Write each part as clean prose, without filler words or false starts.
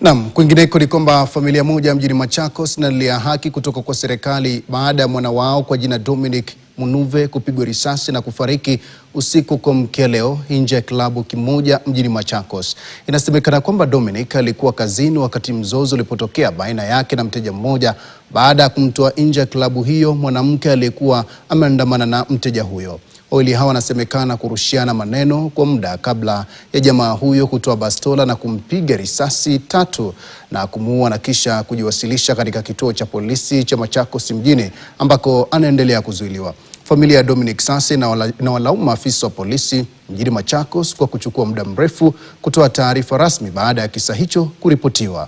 Naam, kwingineko ni kwamba familia moja mjini Machakos inalilia haki kutoka kwa serikali baada ya mwana wao kwa jina Dominic Munuve kupigwa risasi na kufariki usiku kuamkia leo nje ya klabu kimoja mjini Machakos. Inasemekana kwamba Dominic alikuwa kazini wakati mzozo ulipotokea baina yake na mteja mmoja baada ya kumtoa nje ya klabu hiyo mwanamke aliyekuwa ameandamana na mteja huyo. Wawili hawa wanasemekana kurushiana maneno kwa muda kabla ya jamaa huyo kutoa bastola na kumpiga risasi 3 na kumuua na kisha kujiwasilisha katika kituo cha polisi cha Machakos mjini ambako anaendelea kuzuiliwa. Familia ya Dominic sasa inawalaumu maafisa wa polisi mjini Machakos kwa kuchukua muda mrefu kutoa taarifa rasmi baada ya kisa hicho kuripotiwa.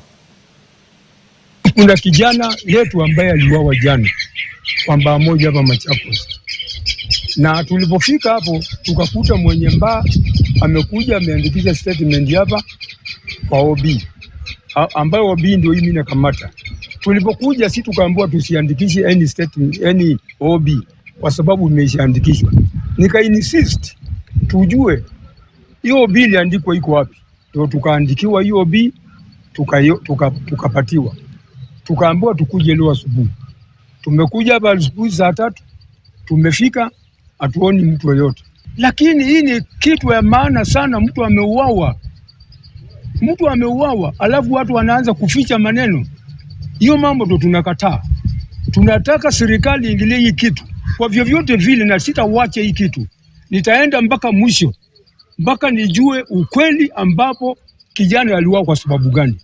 Kuna kijana yetu ambaye aliuawa jana kwamba moja hapa Machakos. Na tulipofika hapo tukakuta mwenye mbaa amekuja ameandikisha statement hapa kwa OB. Ambayo OB ndio mimi nakamata. Tulipokuja si tukaambiwa tusiandikishe any statement any OB kwa sababu imeshaandikishwa. Nika-insist tujue hiyo OB iliandikwa iko wapi. Ndio tukaandikiwa hiyo OB tukapatiwa. Tukaambiwa tukuje leo asubuhi. Tumekuja hapa asubuhi saa 3 tumefika hatuoni mtu yoyote. Lakini hii ni kitu ya maana sana, mtu ameuawa. Mtu ameuawa alafu watu wanaanza kuficha maneno. Hiyo mambo ndo tunakataa. Tunataka serikali iingilie hii kitu kwa vyovyote vile, na sitawacha hii kitu. Nitaenda mpaka mwisho, mpaka nijue ukweli ambapo kijana aliuawa kwa sababu gani.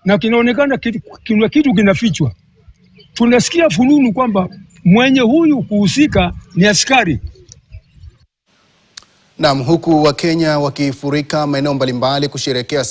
Na kinaonekana kitu kinafichwa. Tunasikia fununu kwamba mwenye huyu kuhusika ni askari. Naam, huku Wakenya wakifurika maeneo mbalimbali kusherehekea